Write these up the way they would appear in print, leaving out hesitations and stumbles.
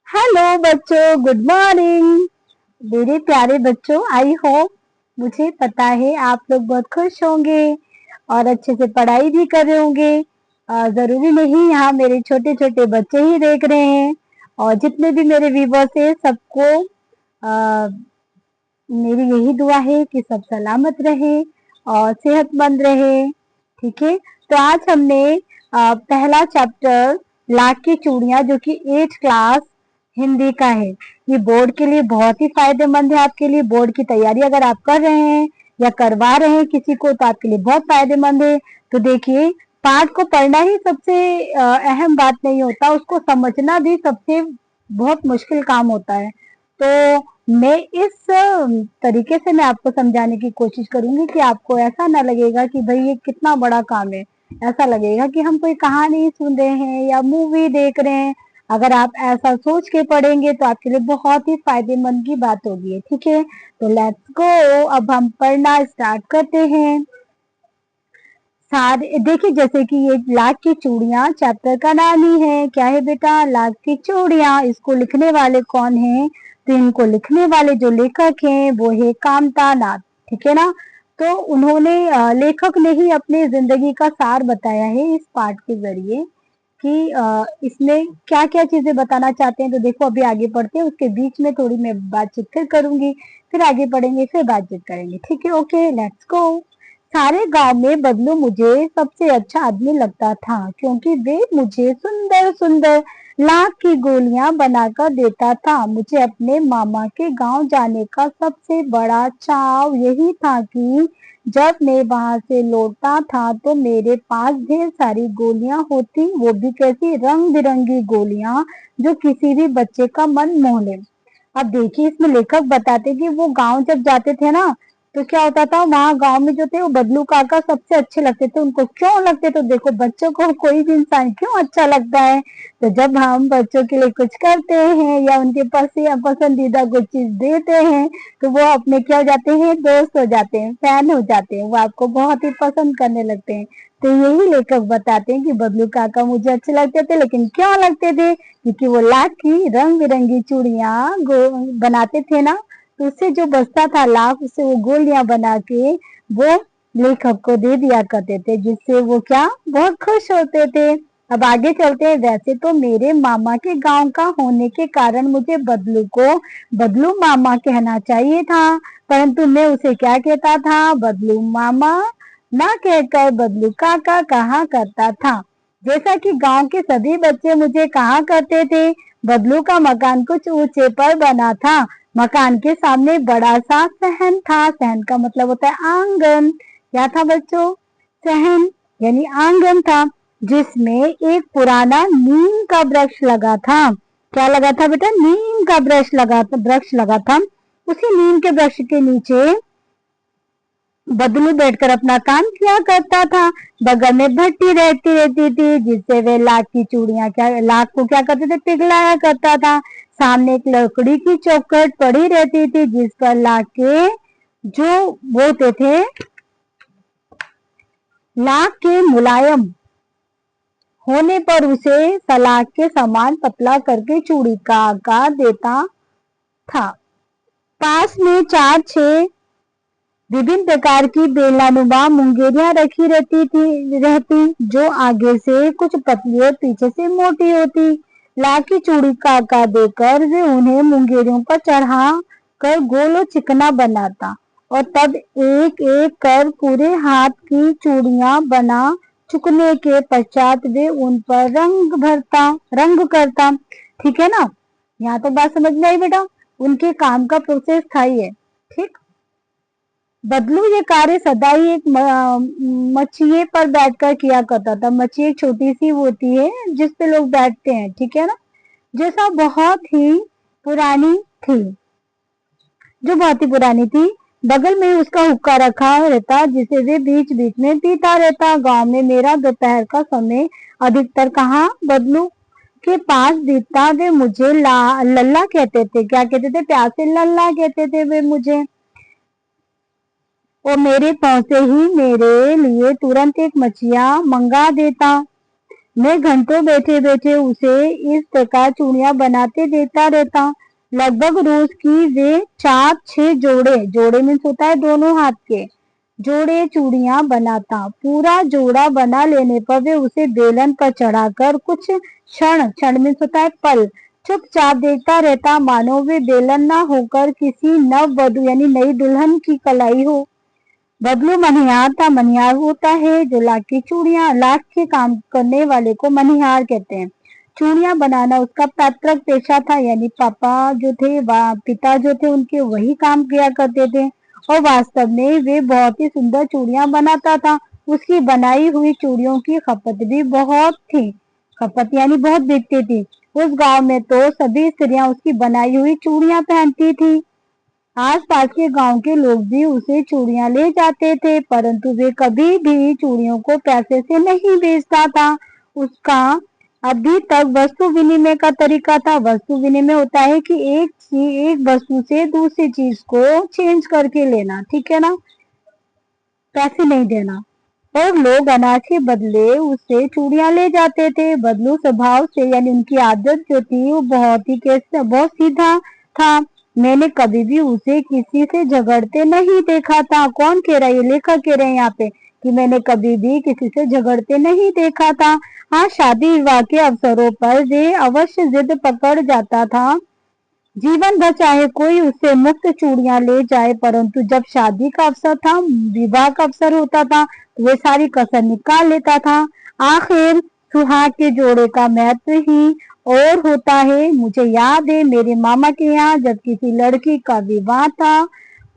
Hello बच्चों, good morning. मेरे प्यारे बच्चों, आई होप, मुझे पता है आप लोग बहुत खुश होंगे और अच्छे से पढ़ाई भी कर रहे होंगे। जरूरी नहीं यहाँ मेरे छोटे छोटे बच्चे ही देख रहे हैं, और जितने भी मेरे व्यूवर्स हैं सबको आ, मेरी यही दुआ है कि सब सलामत रहे और सेहतमंद रहे। ठीक है, तो आज हमने पहला चैप्टर लाख की चूड़ियां, जो कि 8th क्लास हिंदी का है। ये बोर्ड के लिए बहुत ही फायदेमंद है। आपके लिए बोर्ड की तैयारी अगर आप कर रहे हैं या करवा रहे हैं किसी को, तो आपके लिए बहुत फायदेमंद है। तो देखिए, पाठ को पढ़ना ही सबसे अहम बात नहीं होता, उसको समझना भी सबसे बहुत मुश्किल काम होता है। तो मैं इस तरीके से मैं आपको समझाने की कोशिश करूंगी कि आपको ऐसा ना लगेगा कि भाई ये कितना बड़ा काम है। ऐसा लगेगा कि हम कोई कहानी सुन रहे हैं या मूवी देख रहे हैं। अगर आप ऐसा सोच के पढ़ेंगे तो आपके लिए बहुत ही फायदेमंद की बात होगी। ठीक है, तो लेट्स गो, अब हम पढ़ना स्टार्ट करते हैं। सारे देखिए, जैसे कि ये लाख की चूड़ियां चैप्टर का नाम ही है। क्या है बेटा? लाख की चूड़ियां। इसको लिखने वाले कौन हैं? तो इनको लिखने वाले जो लेखक हैं वो है कामता नाथ। ठीक है ना? तो उन्होंने लेखक ने ही अपनी जिंदगी का सार बताया है इस पाठ के जरिए कि इसमें क्या क्या चीजें बताना चाहते हैं। तो देखो, अभी आगे पढ़ते हैं, उसके बीच में थोड़ी मैं बातचीत फिर करूंगी, फिर आगे पढ़ेंगे, फिर बातचीत करेंगे। ठीक है, ओके, लेट्स गो। सारे गांव में बबलू मुझे सबसे अच्छा आदमी लगता था, क्योंकि वे मुझे सुंदर सुंदर लाख की गोलियां बनाकर देता था। मुझे अपने मामा के गांव जाने का सबसे बड़ा चाव यही था कि जब मैं वहां से लौटता था तो मेरे पास ढेर सारी गोलियां होती, वो भी कैसी रंग बिरंगी गोलियां जो किसी भी बच्चे का मन मोह ले। अब देखिए, इसमें लेखक बताते कि वो गांव जब जाते थे ना, तो क्या होता था, वहां गांव में जो थे वो बबलू काका सबसे अच्छे लगते थे उनको। क्यों लगते? तो देखो, बच्चों को कोई भी इंसान क्यों अच्छा लगता है? तो जब हम बच्चों के लिए कुछ करते हैं या उनके पास या पसंदीदा कुछ चीज देते हैं, तो वो अपने क्या हो जाते हैं, दोस्त हो जाते हैं, फैन हो जाते हैं, वो आपको बहुत ही पसंद करने लगते हैं। तो यही लेखक बताते हैं कि बबलू काका मुझे अच्छे लगते थे। लेकिन क्यों लगते थे? क्योंकि वो लाख की रंग बिरंगी चूड़ियां बनाते थे ना, तो उससे जो बचता था लाख, उससे वो गोलियां बना के वो लेखक को दे दिया करते थे, जिससे वो क्या, बहुत खुश होते थे। अब आगे चलते हैं। वैसे तो मेरे मामा के गांव का होने के कारण मुझे बबलू को बबलू मामा कहना चाहिए था, परंतु मैं उसे क्या कहता था, बबलू मामा ना कहकर बबलू काका कहा करता था। जैसा कि गांव के सभी बच्चे मुझे कहा करते थे, बबलू का मकान कुछ ऊंचे पर बना था। मकान के सामने बड़ा सा सहन था। सहन का मतलब होता है आंगन। क्या था बच्चों? सहन यानी आंगन था, जिसमें एक पुराना नीम का वृक्ष लगा था। क्या लगा था बेटा? नीम का वृक्ष लगा था। उसी नीम के वृक्ष के नीचे बबलू बैठकर अपना काम किया करता था। बगल में भट्टी रहती थी, जिससे वे लाख की चूड़ियां क्या, लाख को क्या करते थे, पिघलाया करता था। सामने एक लकड़ी की चौखट पड़ी रहती थी, जिस पर लाख के जो बोते थे, लाख के मुलायम होने पर उसे सलाख के समान पतला करके चूड़ी का आकार देता था। पास में 4-6 विभिन्न प्रकार की बेलानुमा मुंगेरियां रखी रहती, जो आगे से कुछ पतली और पीछे से मोटी होती। लाख की चूड़ी का आकार देकर वे उन्हें मुंगेरियों पर चढ़ा कर गोल और चिकना बनाता, और तब एक एक कर पूरे हाथ की चूड़ियां बना चुकने के पश्चात वे उन पर रंग करता। ठीक है ना? यहाँ तो बात समझ में आई बेटा? उनके काम का प्रोसेस था ये। ठीक, बबलू ये कार्य सदा ही एक मचिए पर बैठकर किया करता था। मची एक छोटी सी होती है जिस पे लोग बैठते हैं, ठीक है ना, जैसा बहुत ही पुरानी थी, जो बहुत ही पुरानी थी। बगल में उसका हुक्का रखा रहता, जिसे वे बीच बीच में पीता रहता। गांव में मेरा दोपहर का समय अधिकतर कहाँ, बबलू के पास बीतता। वे मुझे लल्ला कहते थे। क्या कहते थे? प्यार से लल्ला कहते थे वे मुझे। वो मेरे पहुंचे ही मेरे लिए तुरंत एक मछिया मंगा देता। मैं घंटों बैठे बैठे उसे इस प्रकार चूड़ियां बनाते देता रहता। लगभग रोज की वे 4-6 जोड़े मीन्स होता है दोनों हाथ के जोड़े चूड़ियां बनाता। पूरा जोड़ा बना लेने पर वे उसे बेलन पर चढ़ाकर कुछ क्षण मीन्स होता है पल चुपचाप देखता रहता, मानो वे बेलन ना होकर किसी नव वधु यानी नई दुल्हन की कलाई हो। बबलू मनिहार था। मनिहार होता है जो लाख के काम करने वाले को मनिहार कहते हैं। चूड़ियां बनाना उसका पैतृक पेशा था, यानी पापा जो थे पिता जो थे उनके वही काम किया करते थे और वास्तव में वे बहुत ही सुंदर चूड़ियां बनाता था। उसकी बनाई हुई चूड़ियों की खपत भी बहुत थी। खपत यानी बहुत बिकती थी। उस गांव में तो सभी स्त्रियां उसकी बनाई हुई चूड़ियां पहनती थी। आसपास के गांव के लोग भी उसे चूड़ियां ले जाते थे, परंतु वे कभी भी चूड़ियों को पैसे से नहीं बेचता था। उसका अभी तक वस्तु विनिमय का तरीका था। वस्तु विनिमय होता है कि एक वस्तु से दूसरी चीज को चेंज करके लेना, ठीक है ना, पैसे नहीं देना। और लोग अनाज के बदले उससे चूड़ियां ले जाते थे। बदलू स्वभाव से यानी उनकी आदत जो थी वो बहुत सीधा था। मैंने कभी भी उसे किसी से झगड़ते नहीं देखा था। कौन कह रहा है? ये लेखक कह रहे हैं यहाँ पे कि मैंने कभी भी किसी से झगड़ते नहीं देखा था। हाँ, शादी विवाह के अवसरों पर वे अवश्य जिद पकड़ जाता था, जीवन भर चाहे कोई उससे मुफ्त चूड़ियां ले जाए, परंतु जब शादी का अवसर था, विवाह का अवसर होता था, तो वे सारी कसर निकाल लेता था। आखिर सुहाग के जोड़े का महत्व ही और होता है। मुझे याद है मेरे मामा के यहाँ जब किसी लड़की का विवाह था,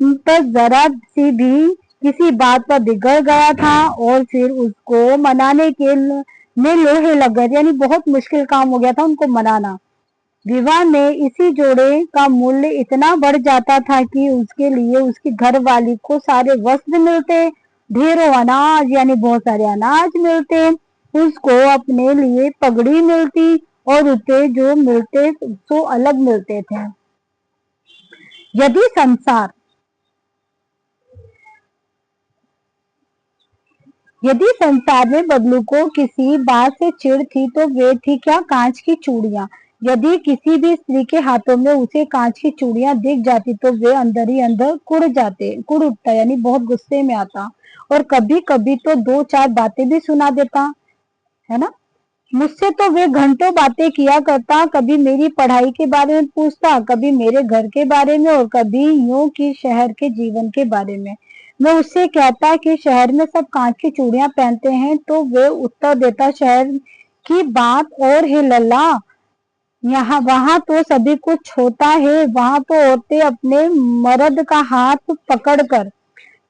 पर जरा सी भी किसी बात पर बिगड़ गया था और फिर उसको मनाने के में लोहे लग गए, यानी बहुत मुश्किल काम हो गया था उनको मनाना। विवाह में इसी जोड़े का मूल्य इतना बढ़ जाता था कि उसके लिए उसकी घरवाली को सारे वस्त्र मिलते, ढेरों अनाज यानी बहुत सारे अनाज मिलते, उसको अपने लिए पगड़ी मिलती और उसे जो मिलते तो अलग मिलते थे। यदि संसार यदि संसार में बबलू को किसी बात से चिढ़ थी तो वे थी क्या? कांच की चूड़ियां। यदि किसी भी स्त्री के हाथों में उसे कांच की चूड़ियां दिख जाती तो वे अंदर ही अंदर कुड़ उठता, यानी बहुत गुस्से में आता और कभी कभी तो 2-4 बातें भी सुना देता, है ना। मुझसे तो वे घंटों बातें किया करता, कभी मेरी पढ़ाई के बारे में पूछता, कभी मेरे घर के बारे में और कभी यूं कि शहर के जीवन के बारे में। मैं उससे कहता कि शहर में सब कांच की चूड़ियां पहनते हैं, तो वे उत्तर देता, शहर की बात और है लल्ला, यहाँ वहां तो सभी कुछ होता है। वहां तो औरतें अपने मर्द का हाथ पकड़कर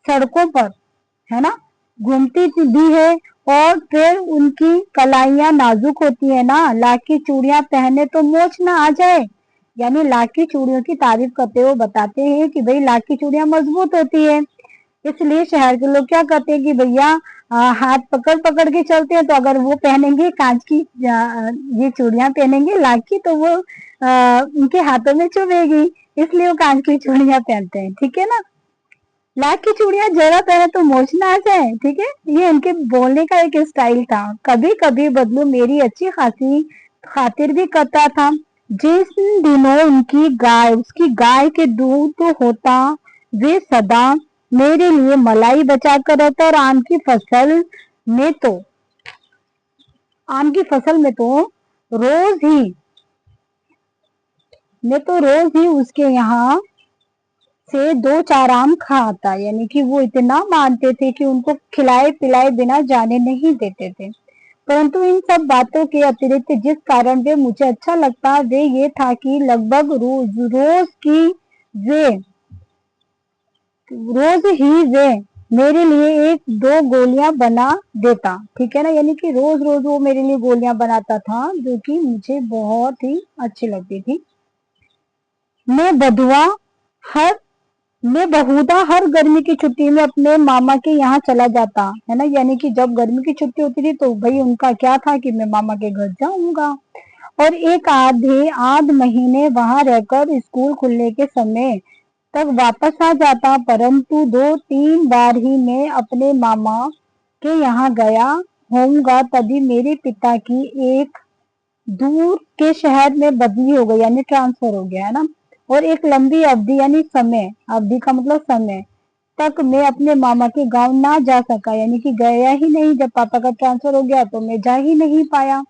सड़कों पर, है ना, घूमती भी है और फिर उनकी कलाइयां नाजुक होती है ना। लाख की चूड़ियां पहने तो मोच ना आ जाए, यानी लाख की चूड़ियों की तारीफ करते हुए बताते हैं कि भाई लाख की चूड़ियां मजबूत होती है। इसलिए शहर के लोग क्या कहते हैं कि भैया हाथ पकड़ पकड़ के चलते हैं, तो अगर वो पहनेंगे कांच की ये चूड़ियां पहनेंगे लाख की, तो वो उनके हाथों में चुभेगी, इसलिए वो कांच की चूड़ियां पहनते हैं, ठीक है ना। लाख की चूड़ियां जरा पहने तो मोच ना आ जाए, ठीक है। ये इनके बोलने का एक स्टाइल था। कभी कभी बदलू मेरी अच्छी खासी खातिर भी करता था। जिस दिनों उसकी गाय के दूध होता, वे सदा मेरे लिए मलाई बचा कर रहता और में तो आम की फसल में तो रोज ही उसके यहाँ से 2-4 आम खाता, यानी कि वो इतना मानते थे कि उनको खिलाए पिलाए बिना जाने नहीं देते थे। परंतु इन सब बातों के अतिरिक्त जिस कारण वे मुझे अच्छा लगता वे ये था कि लगभग रोज ही वे मेरे लिए 1-2 गोलियां बना देता, ठीक है ना, यानी कि रोज रोज वो मेरे लिए गोलियां बनाता था जो कि मुझे बहुत ही अच्छी लगती थी। मैं हर मैं बहुधा हर गर्मी की छुट्टी में अपने मामा के यहाँ चला जाता, है ना, यानी कि जब गर्मी की छुट्टी होती थी तो भाई उनका क्या था कि मैं मामा के घर जाऊंगा और एक आध महीने वहां रहकर स्कूल खुलने के समय तक वापस आ जाता। परंतु 2-3 बार ही मैं अपने मामा के यहाँ गया होऊंगा तभी मेरे पिता की एक दूर के शहर में बदली हो गई, यानी ट्रांसफर हो गया है ना। और एक लंबी अवधि यानी समय, अवधि का मतलब समय तक मैं अपने मामा के गांव ना जा सका, यानी कि गया ही नहीं। जब पापा का ट्रांसफर हो गया तो मैं जा ही नहीं पाया।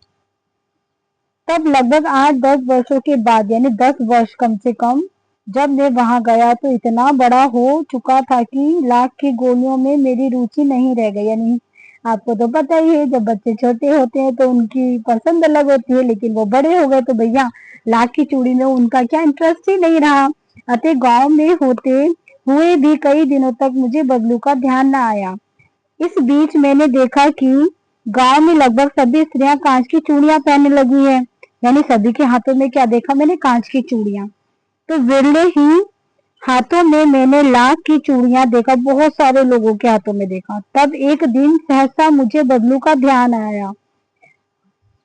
तब लगभग 8-10 वर्षों के बाद, यानी 10 वर्ष कम से कम, जब मैं वहां गया तो इतना बड़ा हो चुका था कि लाख की गोलियों में मेरी रुचि नहीं रह गई। यानी आपको तो पता ही है, जब बच्चे छोटे होते हैं तो उनकी पसंद अलग होती है, लेकिन वो बड़े हो गए तो भैया लाख की चूड़ी में उनका क्या इंटरेस्ट ही नहीं रहा। अतः गांव में होते हुए भी कई दिनों तक मुझे बबलू का ध्यान न आया। इस बीच मैंने देखा कि गांव में लगभग सभी स्त्रियां कांच की चूड़ियां पहनने लगी है। यानी सभी के हाथों में क्या देखा मैंने, कांच की चूड़ियां। तो विरले ही हाथों में मैंने लाख की चूड़ियां देखा, बहुत सारे लोगों के हाथों में देखा। तब एक दिन सहसा मुझे बबलू का ध्यान आया।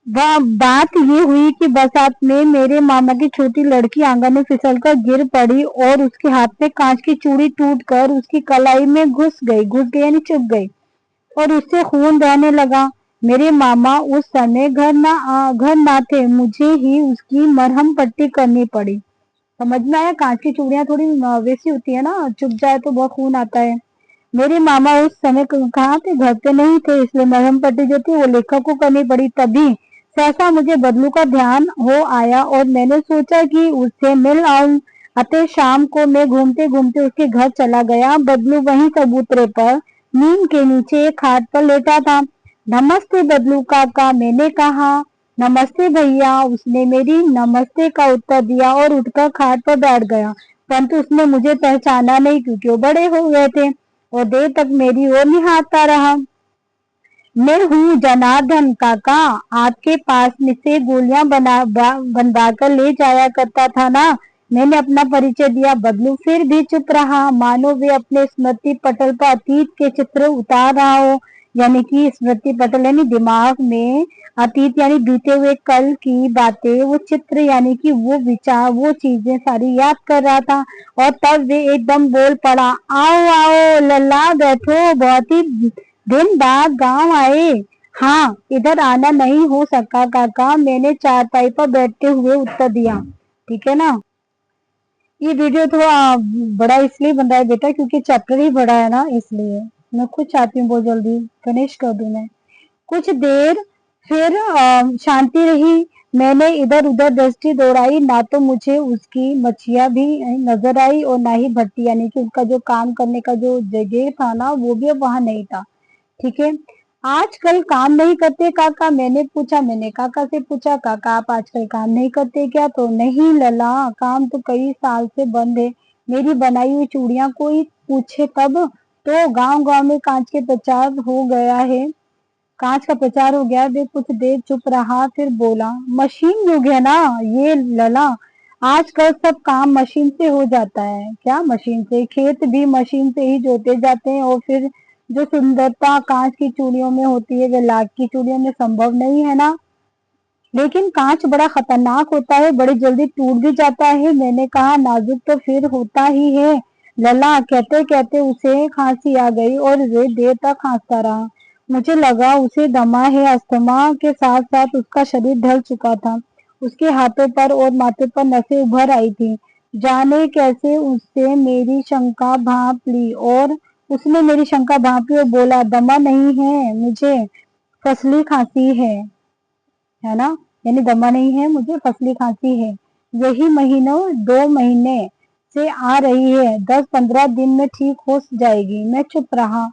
वह बात ये हुई कि बरसात में मेरे मामा की छोटी लड़की आंगन में फिसलकर गिर पड़ी और उसके हाथ में कांच की चूड़ी टूटकर उसकी कलाई में घुस गई यानी चुभ गई और उससे खून बहने लगा। मेरे मामा उस समय घर ना थे, मुझे ही उसकी मरहम पट्टी करनी पड़ी। समझ में आया, कांच की चूड़ियां थोड़ी वैसी होती है ना, चुभ जाए तो बहुत खून आता है। मेरे मामा उस समय कहाँ थे, घर पे नहीं थे, इसलिए मरहम पट्टी जो थी वो लेखक को करनी पड़ी। तभी सहसा मुझे बदलू का ध्यान हो आया और मैंने सोचा कि उससे मिल आऊं। अतः शाम को मैं घूमते घूमते उसके घर चला गया। बदलू वहीं चबूतरे पर नीम के नीचे एक खाट पर लेटा था। नमस्ते बदलू काका, मैंने कहा। नमस्ते भैया, उसने मेरी नमस्ते का उत्तर दिया और उठकर खाट पर बैठ गया। परंतु उसने मुझे पहचाना नहीं, क्योंकि वो बड़े हो गए थे और देर तक मेरी ओर निहारता रहा। मैं हूँ जनार्दन काका, आपके पास में से गोलियां बनवा कर ले जाया करता था ना। मैंने अपना परिचय दिया। बदलू फिर भी चुप रहा, मानो वे अपने स्मृति पटल पर अतीत के चित्र उतार रहा हो। यानी कि स्मृति पटल यानी दिमाग में अतीत यानी बीते हुए कल की बातें, वो चित्र यानी कि वो विचार, वो चीजें सारी याद कर रहा था। और तब वे एकदम बोल पड़ा, आओ आओ लल्ला बैठो, बहुत ही दिन बाद गांव आए। हाँ, इधर आना नहीं हो सका काका, मैंने चारपाई पर बैठते हुए उत्तर दिया। ठीक है ना। ये वीडियो थोड़ा बड़ा इसलिए बन रहा है बेटा, क्योंकि चैप्टर ही बड़ा है ना, इसलिए मैं खुद चाहती हूँ बहुत जल्दी फिनिश कर दूं मैं। कुछ देर फिर शांति रही। मैंने इधर उधर दृष्टि दौड़ाई, ना तो मुझे उसकी मच्छियां भी नजर आई और ना ही भट्टी, यानी कि उसका जो काम करने का जो जगह था ना, वो भी अब वहां नहीं था। ठीक है। आजकल काम नहीं करते काका, मैंने पूछा। मैंने काका से पूछा, काका आप आजकल काम नहीं करते क्या? तो नहीं लला, काम तो कई साल से बंद है। मेरी बनाई हुई चूड़ियां कोई पूछे तब। तो गांव गांव में कांच के प्रचार हो गया है, कांच का प्रचार हो गया। वे कुछ देर चुप रहा, फिर बोला, मशीन युग है ना ये लला, आजकल सब काम मशीन से हो जाता है। क्या मशीन से? खेत भी मशीन से ही जोते जाते हैं और फिर जो सुंदरता कांच की चूड़ियों में होती है वे लाख की चूड़ियों में संभव नहीं है ना। लेकिन कांच बड़ा खतरनाक होता है, बड़ी जल्दी टूट भी जाता है। मैंने कहा, नाजुक तो फिर होता ही है लला। कहते कहते उसे खांसी आ गई और वे देर तक खांसता रहा। मुझे लगा उसे दमा है। अस्थमा के साथ साथ उसका शरीर ढल चुका था। उसके हाथों पर और माथे पर नसें उभर आई थी। जाने कैसे उससे मेरी शंका भांप ली और उसने मेरी शंका भांपी और बोला, दमा नहीं है मुझे, फसली खांसी है ना। यानी दमा नहीं है मुझे, फसली खांसी है। यही महीनों 2 महीने से आ रही है, 10-15 दिन में ठीक हो जाएगी। मैं चुप रहा।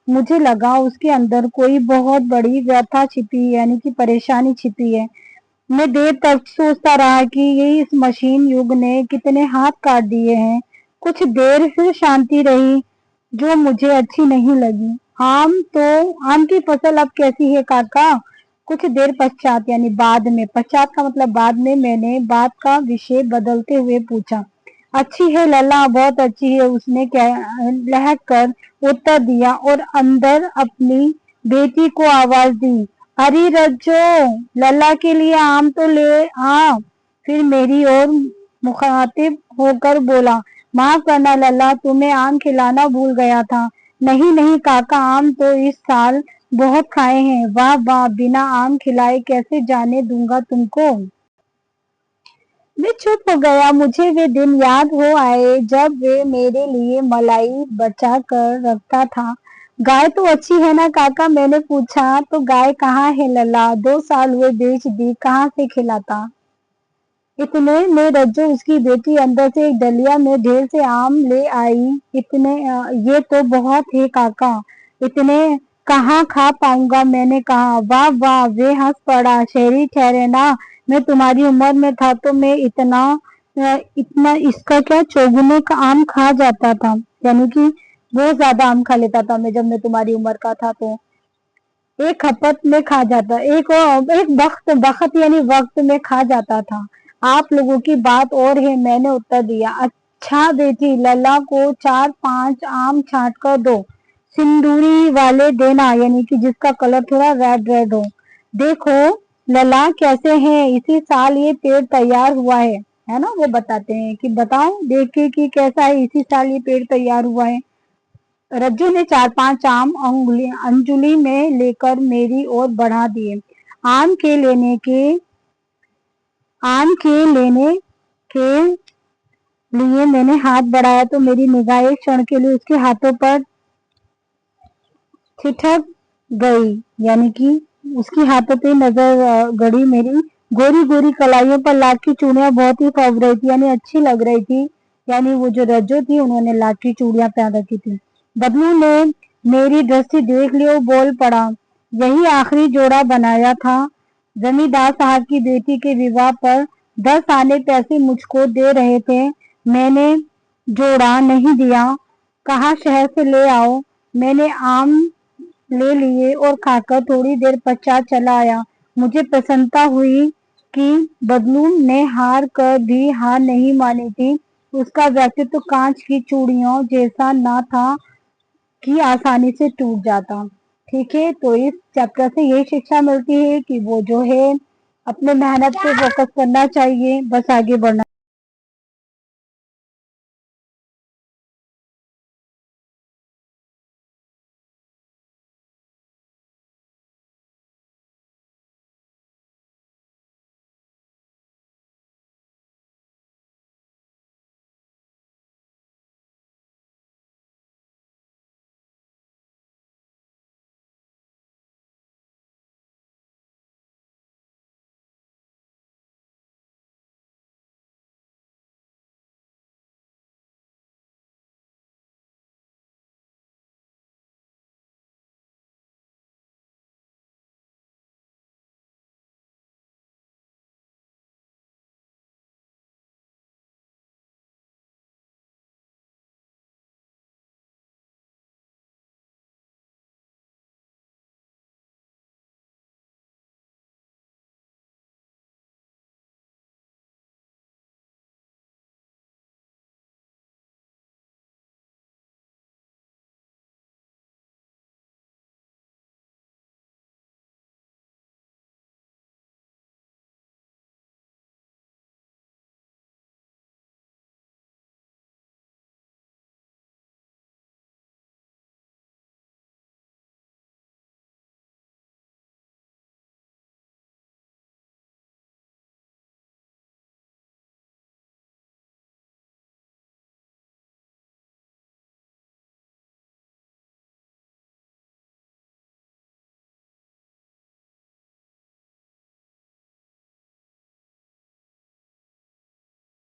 मुझे लगा उसके अंदर कोई बहुत बड़ी व्यथा छिपी है, यानी कि परेशानी छिपी है। मैं देर तक सोचता रहा कि ये इस मशीन युग ने कितने हाथ काट दिए हैं। कुछ देर फिर शांति रही, जो मुझे अच्छी नहीं लगी। आम की फसल अब कैसी है काका? कुछ देर पश्चात, यानी बाद में, पश्चात का मतलब बाद में, मैंने बात का विषय बदलते हुए पूछा। अच्छी है लला, बहुत अच्छी है, उसने क्या लहक कर उत्तर दिया और अंदर अपनी बेटी को आवाज दी, अरे रज्जो, लला के लिए आम तो ले आ। फिर मेरी ओर मुखातिब होकर बोला, माफ करना लला, तुम्हें आम खिलाना भूल गया था। नहीं नहीं काका, आम तो इस साल बहुत खाए हैं। वाह वाह, बिना आम खिलाए कैसे जाने दूंगा तुमको। मैं चुप हो गया। मुझे वे दिन याद हो आए जब वे मेरे लिए मलाई बचा कर रखता था। गाय तो अच्छी है ना काका, मैंने पूछा। तो गाय कहाँ है लला, 2 साल हुए बेच दी, कहाँ से खिलाता। इतने में रज्जू उसकी बेटी अंदर से एक डलिया में ढेर से आम ले आई। ये तो बहुत है काका, इतने कहाँ खा पाऊंगा। मैंने कहा। वाह वाह, वे हंस पड़ा। शहरी ठहरे ना, मैं तुम्हारी उम्र में था तो मैं इतना इसका क्या चौगुने का आम खा जाता था। यानी कि बहुत ज्यादा आम खा लेता था मैं, जब मैं तुम्हारी उम्र का था तो। एक खपत में खा जाता, एक वक्त यानी वक्त में खा जाता था। आप लोगों की बात और है, मैंने उत्तर दिया। अच्छा बेटी, लला को 4-5 आम छांट कर दो, सिंदूरी वाले देना, यानी कि जिसका कलर थोड़ा रेड रेड हो। देखो लला कैसे हैं, इसी साल ये पेड़ तैयार हुआ है ना। वो बताते हैं कि बताओ देखे कि कैसा है, इसी साल ये पेड़ तैयार हुआ है। रज्जू ने 4-5 आम अंजुली में लेकर मेरी ओर बढ़ा दिए। आम के लेने के आम के लेने के लिए मैंने हाथ बढ़ाया तो मेरी निगाह एक क्षण के लिए उसके हाथों पर ठिठक गई। यानी कि उसकी हाथों पे नजर गड़ी मेरी गोरी गोरी कलाइयों पर लाख की चूड़ियां बहुत ही फब रही थी, यानी अच्छी लग रही थी। यानी वो जो रज्जो थी उन्होंने लाख की चूड़ियां पहन रखी थी। बदलू ने मेरी दृष्टि देख ली और बोल पड़ा, यही आखिरी जोड़ा बनाया था। जमींदार साहब की बेटी के विवाह पर 10 आने पैसे मुझको दे रहे थे, मैंने जोड़ा नहीं दिया, कहा शहर से ले आओ। मैंने आम ले लिए और खाकर थोड़ी देर पश्चात चला आया। मुझे प्रसन्नता हुई कि बदलू ने हार कर भी हार नहीं मानी थी। उसका व्यक्तित्व कांच की चूड़ियों जैसा ना था कि आसानी से टूट जाता। ठीक है, तो इस चैप्टर से यही शिक्षा मिलती है कि वो जो है अपने मेहनत पे फोकस करना चाहिए, बस आगे बढ़ना।